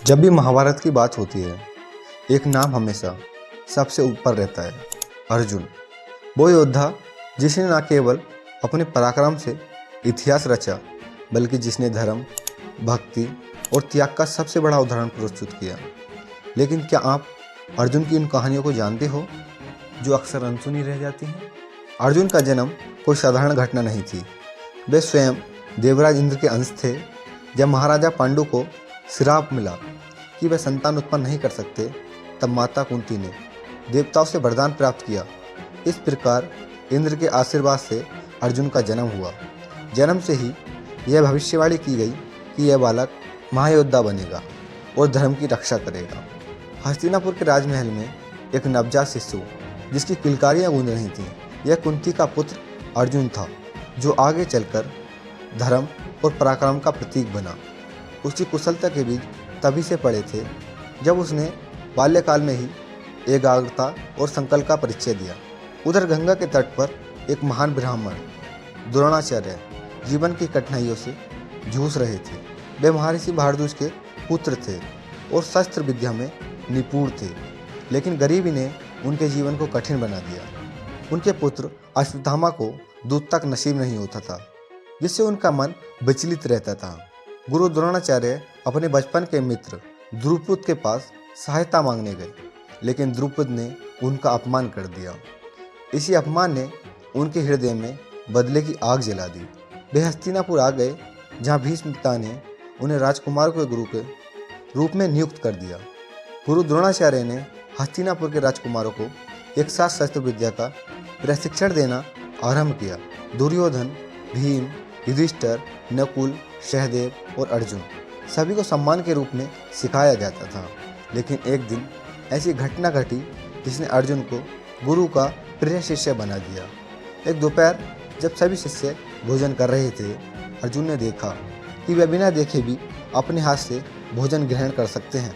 जब भी महाभारत की बात होती है, एक नाम हमेशा सबसे ऊपर रहता है, अर्जुन। वो योद्धा जिसने न केवल अपने पराक्रम से इतिहास रचा, बल्कि जिसने धर्म, भक्ति और त्याग का सबसे बड़ा उदाहरण प्रस्तुत किया। लेकिन क्या आप अर्जुन की उन कहानियों को जानते हो जो अक्सर अनसुनी रह जाती हैं? अर्जुन का जन्म कोई साधारण घटना नहीं थी। वे स्वयं देवराज इंद्र के अंश थे। जब महाराजा पांडु को श्राप मिला कि वे संतान उत्पन्न नहीं कर सकते, तब माता कुंती ने देवताओं से वरदान प्राप्त किया। इस प्रकार इंद्र के आशीर्वाद से अर्जुन का जन्म हुआ। जन्म से ही यह भविष्यवाणी की गई कि यह बालक महायोद्धा बनेगा और धर्म की रक्षा करेगा। हस्तिनापुर के राजमहल में एक नवजात शिशु जिसकी किलकारियां गूंज रही थीं, यह कुंती का पुत्र अर्जुन था, जो आगे चलकर धर्म और पराक्रम का प्रतीक बना। उसकी कुशलता के बीज तभी से पड़े थे जब उसने बाल्यकाल में ही एकाग्रता और संकल्प का परिचय दिया। उधर गंगा के तट पर एक महान ब्राह्मण द्रोणाचार्य जीवन की कठिनाइयों से जूझ रहे थे। वे महर्षि भारद्वाज के पुत्र थे और शस्त्र विद्या में निपुण थे, लेकिन गरीबी ने उनके जीवन को कठिन बना दिया। उनके पुत्र अश्वत्थामा को दूध तक नसीब नहीं होता था, जिससे उनका मन विचलित रहता था। गुरु द्रोणाचार्य अपने बचपन के मित्र द्रुपद के पास सहायता मांगने गए, लेकिन द्रुपद ने उनका अपमान कर दिया। इसी अपमान ने उनके हृदय में बदले की आग जला दी। वे हस्तिनापुर आ गए, जहाँ भीष्म पिता ने उन्हें राजकुमार के गुरु के रूप में नियुक्त कर दिया। गुरु द्रोणाचार्य ने हस्तिनापुर के राजकुमारों को एक साथ शस्त्र विद्या का प्रशिक्षण देना आरंभ किया। दुर्योधन, भीम, युधिष्ठिर, नकुल, सहदेव और अर्जुन सभी को सम्मान के रूप में सिखाया जाता था। लेकिन एक दिन ऐसी घटना घटी जिसने अर्जुन को गुरु का प्रिय शिष्य बना दिया। एक दोपहर जब सभी शिष्य भोजन कर रहे थे, अर्जुन ने देखा कि वे बिना देखे भी अपने हाथ से भोजन ग्रहण कर सकते हैं।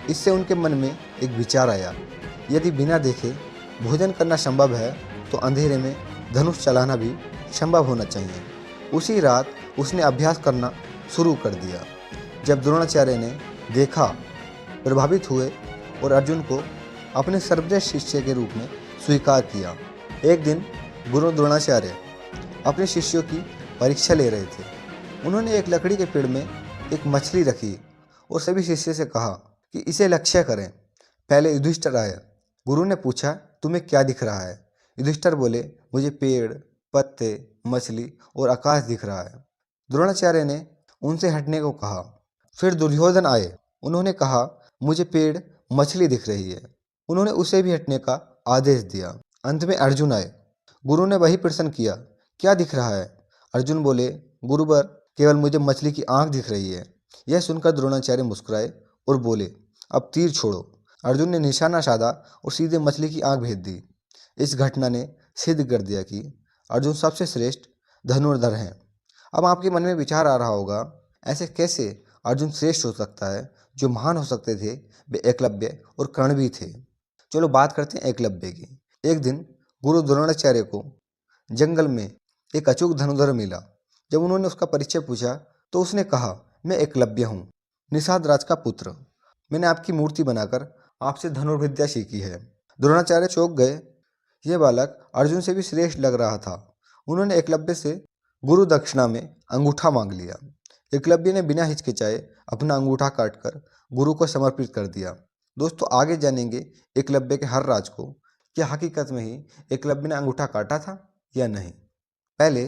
इससे उनके मन में एक विचार आया, यदि बिना देखे भोजन करना संभव है तो अंधेरे में धनुष चलाना भी संभव होना चाहिए। उसी रात उसने अभ्यास करना शुरू कर दिया। जब द्रोणाचार्य ने देखा, प्रभावित हुए और अर्जुन को अपने सर्वश्रेष्ठ शिष्य के रूप में स्वीकार किया। एक दिन गुरु द्रोणाचार्य अपने शिष्यों की परीक्षा ले रहे थे। उन्होंने एक लकड़ी के पेड़ में एक मछली रखी और सभी शिष्य से कहा कि इसे लक्ष्य करें। पहले युधिष्ठिर आया। गुरु ने पूछा, तुम्हें क्या दिख रहा है? युधिष्ठिर बोले, मुझे पेड़, पत्ते, मछली और आकाश दिख रहा है। द्रोणाचार्य ने उनसे हटने को कहा। फिर दुर्योधन आए। उन्होंने कहा, मुझे पेड़, मछली दिख रही है। उन्होंने उसे भी हटने का आदेश दिया। अंत में अर्जुन आए। गुरु ने वही प्रश्न किया, क्या दिख रहा है? अर्जुन बोले, गुरुवर, केवल मुझे मछली की आंख दिख रही है। यह सुनकर द्रोणाचार्य मुस्कुराए और बोले, अब तीर छोड़ो। अर्जुन ने निशाना साधा और सीधे मछली की आंख भेज दी। इस घटना ने सिद्ध कर दिया कि अर्जुन सबसे श्रेष्ठ धनुर्धर हैं। अब आपके मन में विचार आ रहा होगा, ऐसे कैसे अर्जुन श्रेष्ठ हो सकता है? जो महान हो सकते थे वे एकलव्य और कर्ण भी थे। चलो बात करते हैं एकलव्य की। एक दिन गुरु द्रोणाचार्य को जंगल में एक अचूक धनुर्धर मिला। जब उन्होंने उसका परिचय पूछा तो उसने कहा, मैं एकलव्य हूँ, निषाद राज का पुत्र। मैंने आपकी मूर्ति बनाकर आपसे धनुर्विद्या सीखी है। द्रोणाचार्य चौंक गए। यह बालक अर्जुन से भी श्रेष्ठ लग रहा था। उन्होंने एकलव्य से गुरु दक्षिणा में अंगूठा मांग लिया। एकलव्य ने बिना हिचकिचाए अपना अंगूठा काटकर गुरु को समर्पित कर दिया। दोस्तों, आगे जानेंगे एकलव्य के हर राज को। क्या हकीकत में ही एकलव्य ने अंगूठा काटा था या नहीं? पहले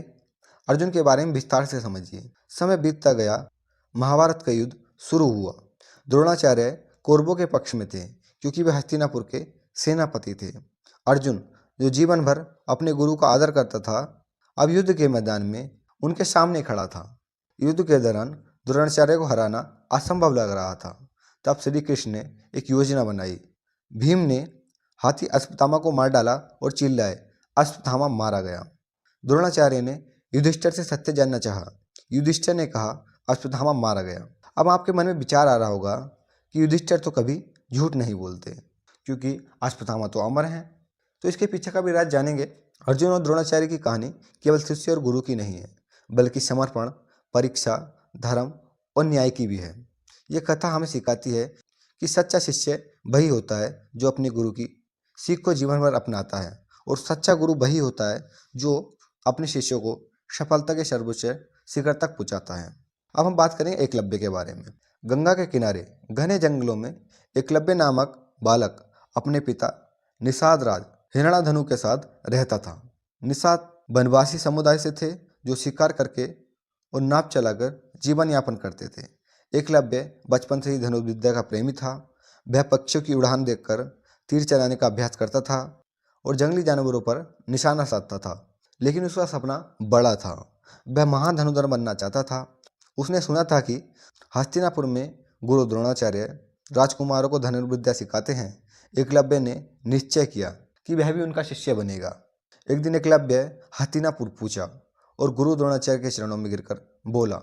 अर्जुन के बारे में विस्तार से समझिए। समय बीतता गया, महाभारत का युद्ध शुरू हुआ। द्रोणाचार्य कौरवों के पक्ष में थे क्योंकि वे हस्तिनापुर के सेनापति थे। अर्जुन, जो जीवन भर अपने गुरु का आदर करता था, अब युद्ध के मैदान में उनके सामने खड़ा था। युद्ध के दौरान द्रोणाचार्य को हराना असंभव लग रहा था। तब श्री कृष्ण ने एक योजना बनाई। भीम ने हाथी अश्वत्थामा को मार डाला और चिल्लाए, अश्वत्थामा मारा गया। द्रोणाचार्य ने युधिष्ठिर से सत्य जानना चाहा। युधिष्ठिर ने कहा, अश्वत्थामा मारा गया। अब आपके मन में विचार आ रहा होगा कि युधिष्ठिर तो कभी झूठ नहीं बोलते, क्योंकि अश्वत्थामा तो अमर हैं। तो इसके पीछे का भी राज जानेंगे। अर्जुन और द्रोणाचार्य की कहानी केवल शिष्य और गुरु की नहीं है, बल्कि समर्पण, परीक्षा, धर्म और न्याय की भी है। ये कथा हमें सिखाती है कि सच्चा शिष्य वही होता है जो अपने गुरु की सीख को जीवन भर अपनाता है, और सच्चा गुरु वही होता है जो अपने शिष्यों को सफलता के सर्वोच्च शिखर तक पहुंचाता है। अब हम बात करेंगे एकलव्य के बारे में। गंगा के किनारे घने जंगलों में एकलव्य नामक बालक अपने पिता निषाद राज हिरणाधनु के साथ रहता था। निषाद वनवासी समुदाय से थे जो शिकार करके और नाव चलाकर जीवन यापन करते थे। एकलव्य बचपन से ही धनुर्विद्या का प्रेमी था। वह पक्षियों की उड़ान देखकर तीर चलाने का अभ्यास करता था और जंगली जानवरों पर निशाना साधता था। लेकिन उसका सपना बड़ा था, वह महान धनुर्धर बनना चाहता था। उसने सुना था कि हस्तिनापुर में गुरु द्रोणाचार्य राजकुमारों को धनुर्विद्या सिखाते हैं। एकलव्य ने निश्चय किया कि वह भी उनका शिष्य बनेगा। एक दिन एकलव्य हस्तिनापुर पहुंचा और गुरु द्रोणाचार्य के चरणों में गिरकर बोला,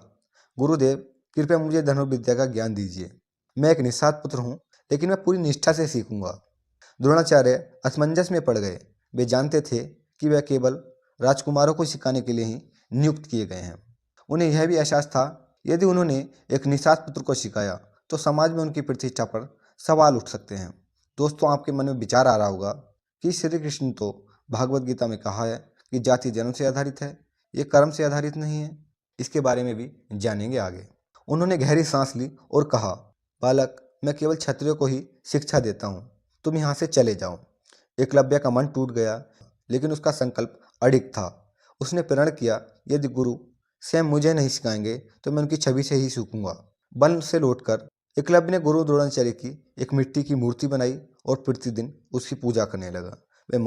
गुरुदेव, कृपया मुझे धनुर्विद्या का ज्ञान दीजिए। मैं एक निषाद पुत्र हूँ, लेकिन मैं पूरी निष्ठा से सीखूंगा। द्रोणाचार्य असमंजस में पड़ गए। वे जानते थे कि वह केवल राजकुमारों को सिखाने के लिए ही नियुक्त किए गए हैं। उन्हें यह भी एहसास था, यदि उन्होंने एक निषाद पुत्र को सिखाया तो समाज में उनकी प्रतिष्ठा पर सवाल उठ सकते हैं। दोस्तों, आपके मन में विचार आ रहा होगा कि श्री कृष्ण तो भागवत गीता में कहा है कि जाति जन्म से आधारित है, ये कर्म से आधारित नहीं है। इसके बारे में भी जानेंगे आगे। उन्होंने गहरी सांस ली और कहा, बालक, मैं केवल क्षत्रियों को ही शिक्षा देता हूँ, तुम यहाँ से चले जाओ। एकलव्य का मन टूट गया, लेकिन उसका संकल्प अडिग था। उसने प्रण किया, यदि गुरु स्वयं मुझे नहीं सिखाएंगे तो मैं उनकी छवि से ही सीखूंगा। वन से लौटकर एकलव्य ने गुरु द्रोणाचार्य की एक मिट्टी की मूर्ति बनाई और प्रतिदिन उसकी पूजा करने लगा। वह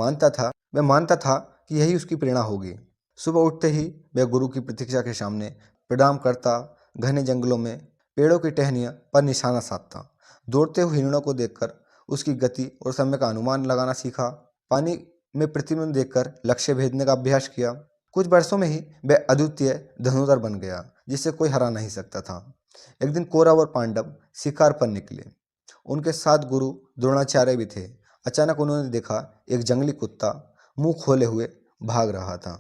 मानता था कि यही उसकी प्रेरणा होगी। सुबह उठते ही वह गुरु की प्रतीक्षा के सामने प्रणाम करता, घने जंगलों में पेड़ों की टहनियाँ पर निशाना साधता। दौड़ते हुए हिरणों को देखकर उसकी गति और समय का अनुमान लगाना सीखा। पानी में प्रतिबिंब देखकर लक्ष्य भेदने का अभ्यास किया। कुछ वर्षों में ही वह अद्वितीय धनुर्धर बन गया, जिसे कोई हरा नहीं सकता था। एक दिन कौरव और पांडव शिकार पर निकले। उनके साथ गुरु द्रोणाचार्य भी थे। अचानक उन्होंने देखा, एक जंगली कुत्ता मुंह खोले हुए भाग रहा था,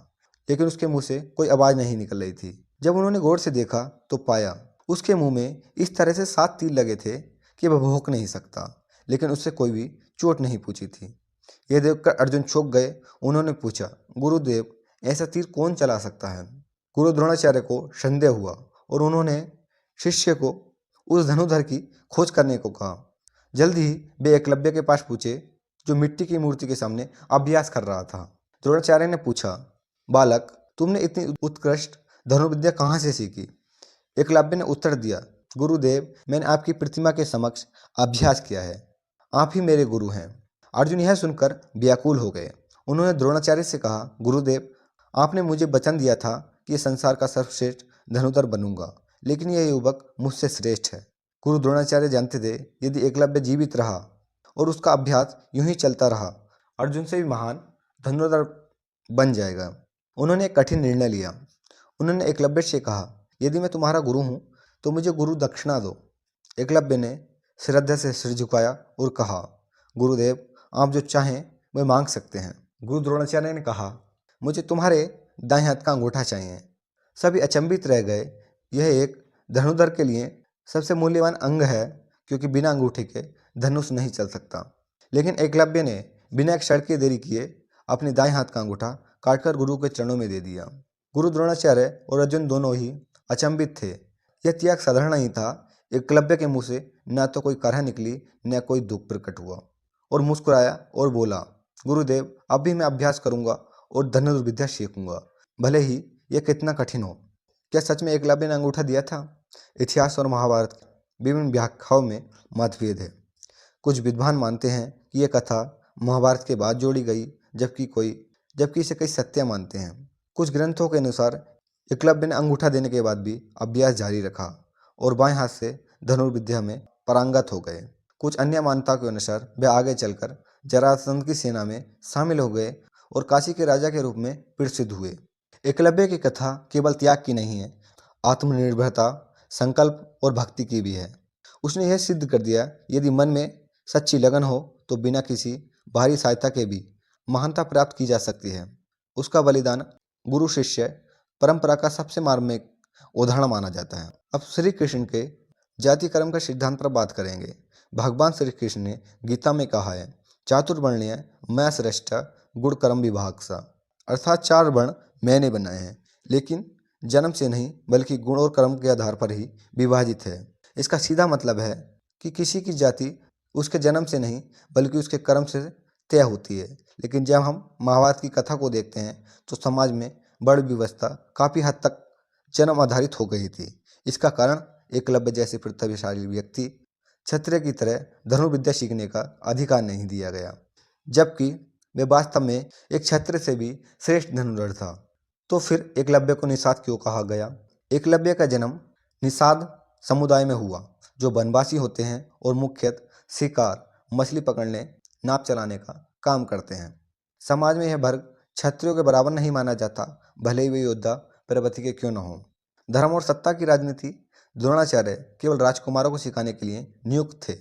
लेकिन उसके मुंह से कोई आवाज नहीं निकल रही थी। जब उन्होंने गौर से देखा तो पाया उसके मुंह में इस तरह से 7 तीर लगे थे कि वह भौंक नहीं सकता, लेकिन उससे कोई भी चोट नहीं पूछी थी। यह देखकर अर्जुन चौंक गए। उन्होंने पूछा, गुरुदेव, ऐसा तीर कौन चला सकता है? गुरु द्रोणाचार्य को संदेह हुआ और उन्होंने शिष्य को उस धनुर्धर की खोज करने को कहा। जल्द ही वे एकलव्य के पास पूछे, जो मिट्टी की मूर्ति के सामने अभ्यास कर रहा था। द्रोणाचार्य ने पूछा, बालक, तुमने इतनी उत्कृष्ट धनुर्विद्या कहाँ से सीखी? एकलव्य ने उत्तर दिया, गुरुदेव, मैंने आपकी प्रतिमा के समक्ष अभ्यास किया है। आप ही मेरे गुरु हैं। अर्जुन यह सुनकर व्याकुल हो गए। उन्होंने द्रोणाचार्य से कहा, गुरुदेव, आपने मुझे वचन दिया था कि संसार का सर्वश्रेष्ठ धनुर्धर बनूंगा, लेकिन यह युवक मुझसे श्रेष्ठ है। गुरु द्रोणाचार्य जानते थे, यदि एकलव्य जीवित रहा और उसका अभ्यास यूं ही चलता रहा, अर्जुन से भी महान धनुर्धर बन जाएगा। उन्होंने एक कठिन निर्णय लिया। उन्होंने एकलव्य से कहा, यदि मैं तुम्हारा गुरु हूँ तो मुझे गुरु दक्षिणा दो। एकलव्य ने श्रद्धा से सिर झुकाया और कहा, गुरुदेव, आप जो चाहें वह मांग सकते हैं। गुरु द्रोणाचार्य ने कहा, मुझे तुम्हारे दाएं हाथ का अंगूठा चाहिए। सभी अचंभित रह गए। यह एक धनुर्धर के लिए सबसे मूल्यवान अंग है, क्योंकि बिना अंगूठे के धनुष नहीं चल सकता। लेकिन एकलव्य ने बिना एक क्षण की देरी किए अपने दाएं हाथ का अंगूठा काटकर गुरु के चरणों में दे दिया। गुरु द्रोणाचार्य और अर्जुन दोनों ही अचंभित थे। यह त्याग साधारण नहीं था। एकलव्य के मुंह से न तो कोई करह निकली, न कोई दुख प्रकट हुआ, और मुस्कुराया और बोला, गुरुदेव, अब भी मैं अभ्यास करूंगा और धनुर्विद्या सीखूंगा, भले ही यह कितना कठिन हो। क्या सच में एकलव्य ने अंगूठा दिया था? इतिहास और महाभारत विभिन्न व्याख्याओं में मतभेद है। कुछ विद्वान मानते हैं कि यह कथा महाभारत के बाद जोड़ी गई, जबकि इसे कई सत्य मानते हैं। कुछ ग्रंथों के अनुसार एकलव्य ने अंगूठा देने के बाद भी अभ्यास जारी रखा और बाएं हाथ से धनुर्विद्या में पारंगत हो गए। कुछ अन्य मान्यताओं के अनुसार वे आगे चलकर जरासंध की सेना में शामिल हो गए और काशी के राजा के रूप में प्रसिद्ध हुए। एकलव्य की कथा केवल त्याग की नहीं है, आत्मनिर्भरता, संकल्प और भक्ति की भी है। उसने यह सिद्ध कर दिया, यदि मन में सच्ची लगन हो तो बिना किसी बाहरी सहायता के भी महानता प्राप्त की जा सकती है। उसका बलिदान गुरु शिष्य परंपरा का सबसे मार्मिक उदाहरण माना जाता है। अब श्री कृष्ण के जाति कर्म का सिद्धांत पर बात करेंगे। भगवान श्री कृष्ण ने गीता में कहा है, चातुर्वर्ण्य मैं श्रेष्ठ गुण कर्म विभाग सा, अर्थात 4 वर्ण मैंने बनाए हैं, लेकिन जन्म से नहीं बल्कि गुण और कर्म के आधार पर ही विभाजित है। इसका सीधा मतलब है कि किसी की जाति उसके जन्म से नहीं बल्कि उसके कर्म से तय होती है। लेकिन जब हम महाभारत की कथा को देखते हैं तो समाज में बड़ व्यवस्था काफ़ी हद तक जन्म आधारित हो गई थी। इसका कारण एकलव्य जैसे प्रतिभाशाली व्यक्ति क्षत्रिय की तरह धनुर्विद्या सीखने का अधिकार नहीं दिया गया, जबकि वे वास्तव में एक क्षत्रिय से भी श्रेष्ठ धनुर्धर था। तो फिर एकलव्य को निषाद क्यों कहा गया? एकलव्य का जन्म निषाद समुदाय में हुआ, जो वनवासी होते हैं और मुख्यतः शिकार, मछली पकड़ने, नाव चलाने का काम करते हैं। समाज में यह वर्ग क्षत्रियों के बराबर नहीं माना जाता, भले ही वे योद्धा प्रवृत्ति के क्यों न हों। धर्म और सत्ता की राजनीति द्रोणाचार्य केवल राजकुमारों को सिखाने के लिए नियुक्त थे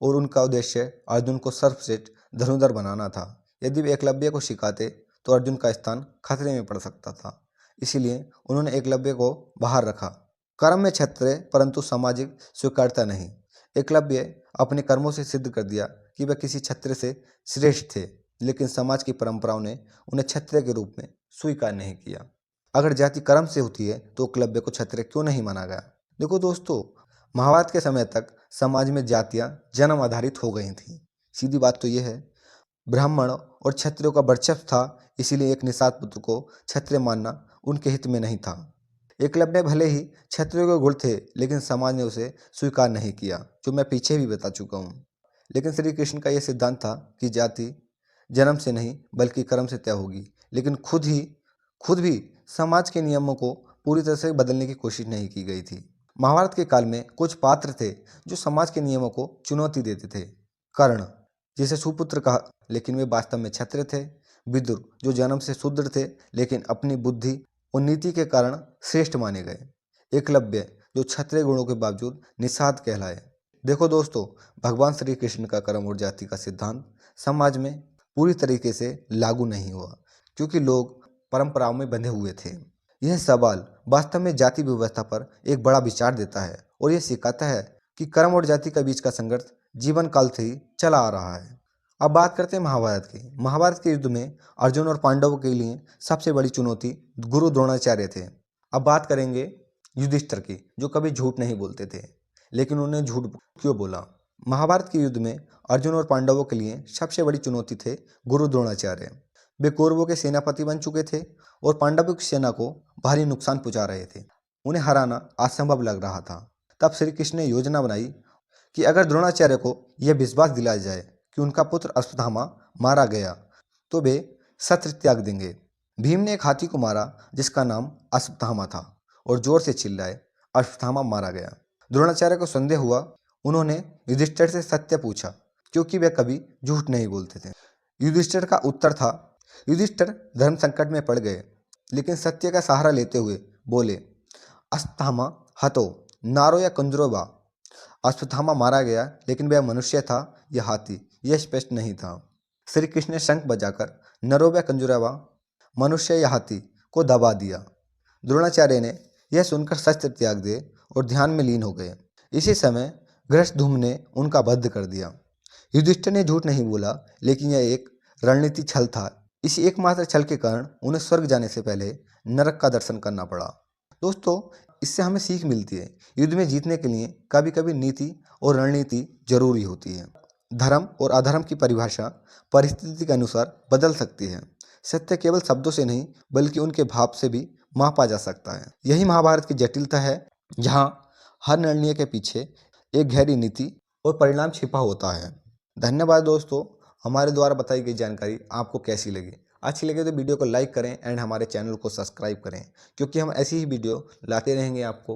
और उनका उद्देश्य अर्जुन को सर्वश्रेष्ठ धनुर्धर बनाना था। यदि वे एकलव्य को सिखाते तो अर्जुन का स्थान खतरे में पड़ सकता था, इसीलिए उन्होंने एकलव्य को बाहर रखा। कर्म में क्षत्रिय परंतु सामाजिक स्वीकार्यता नहीं। एकलव्य अपने कर्मों से सिद्ध कर दिया कि वह किसी क्षत्रिय से श्रेष्ठ थे, लेकिन समाज की परंपराओं ने उन्हें क्षत्रिय के रूप में स्वीकार नहीं किया। अगर जाति कर्म से होती है तो एकलव्य को क्षत्रिय क्यों नहीं माना गया? देखो दोस्तों, महाभारत के समय तक समाज में जातियां जन्म आधारित हो गई थीं। सीधी बात तो यह है, ब्राह्मण और क्षत्रियों का वर्चस्व था, इसीलिए एक निषाद पुत्र को क्षत्रिय मानना उनके हित में नहीं था। एकलव्य भले ही क्षत्रियों के गुण थे, लेकिन समाज ने उसे स्वीकार नहीं किया, जो मैं पीछे भी बता चुका हूँ। लेकिन श्री कृष्ण का यह सिद्धांत था कि जाति जन्म से नहीं बल्कि कर्म से तय होगी, लेकिन खुद भी समाज के नियमों को पूरी तरह से बदलने की कोशिश नहीं की गई थी। महाभारत के काल में कुछ पात्र थे जो समाज के नियमों को चुनौती देते थे। कर्ण, जिसे सुपुत्र कहा, लेकिन वे वास्तव में क्षत्रिय थे। विदुर, जो जन्म से शूद्र थे लेकिन अपनी बुद्धि और नीति के कारण श्रेष्ठ माने गए। एकलव्य, जो क्षत्रिय गुणों के बावजूद निषाद कहलाए। देखो दोस्तों, भगवान श्री कृष्ण का कर्म और जाति का सिद्धांत समाज में पूरी तरीके से लागू नहीं हुआ, क्योंकि लोग परंपराओं में बंधे हुए थे। यह सवाल वास्तव में जाति व्यवस्था पर एक बड़ा विचार देता है और यह सिखाता है कि कर्म और जाति के बीच का संघर्ष जीवन काल से ही चला आ रहा है। अब बात करते हैं महाभारत की। महाभारत के युद्ध में अर्जुन और पांडवों के लिए सबसे बड़ी चुनौती गुरु द्रोणाचार्य थे। अब बात करेंगे युधिष्ठिर की, जो कभी झूठ नहीं बोलते थे, लेकिन उन्हें झूठ क्यों बोला? महाभारत के युद्ध में अर्जुन और पांडवों के लिए सबसे बड़ी चुनौती थे गुरु द्रोणाचार्य। वे कौरवों के सेनापति बन चुके थे और पांडवों की सेना को भारी नुकसान पहुंचा रहे थे। उन्हें हराना असंभव लग रहा था। तब श्री कृष्ण ने योजना बनाई कि अगर द्रोणाचार्य को यह विश्वास दिलाया जाए कि उनका पुत्र अश्वत्थामा मारा गया तो वे शस्त्र त्याग देंगे। भीम ने एक हाथी को मारा जिसका नाम अश्वत्थामा था और जोर से चिल्लाए, अश्वत्थामा मारा गया। द्रोणाचार्य को संदेह हुआ। उन्होंने युधिष्ठिर से सत्य पूछा, क्योंकि वे कभी झूठ नहीं बोलते थे। युधिष्ठिर का उत्तर था, युधिष्ठिर धर्म संकट में पड़ गए, लेकिन सत्य का सहारा लेते हुए बोले, अश्वत्थामा हतो नारो या कंजरोबा। अश्वत्थामा मारा गया, लेकिन वह मनुष्य था या हाथी, यह स्पष्ट नहीं था। श्री कृष्ण ने शंख बजाकर नरो व कंजरोबा, मनुष्य या हाथी, को दबा दिया। द्रोणाचार्य ने यह सुनकर शस्त्र त्याग दिए और ध्यान में लीन हो गए। इसी समय धृष्टद्युम्न ने उनका वध कर दिया। युधिष्ठिर ने झूठ नहीं बोला, लेकिन यह एक रणनीति छल था। इसी एकमात्र छल के कारण उन्हें स्वर्ग जाने से पहले नरक का दर्शन करना पड़ा। दोस्तों, इससे हमें सीख मिलती है, युद्ध में जीतने के लिए कभी कभी नीति और रणनीति जरूरी होती है। धर्म और अधर्म की परिभाषा परिस्थिति के अनुसार बदल सकती है। सत्य केवल शब्दों से नहीं बल्कि उनके भाव से भी मापा जा सकता है। यही महाभारत की जटिलता है, जहाँ हर निर्णय के पीछे एक गहरी नीति और परिणाम छिपा होता है। धन्यवाद दोस्तों। हमारे द्वारा बताई गई जानकारी आपको कैसी लगी? अच्छी लगे तो वीडियो को लाइक करें एंड हमारे चैनल को सब्सक्राइब करें, क्योंकि हम ऐसी ही वीडियो लाते रहेंगे आपको।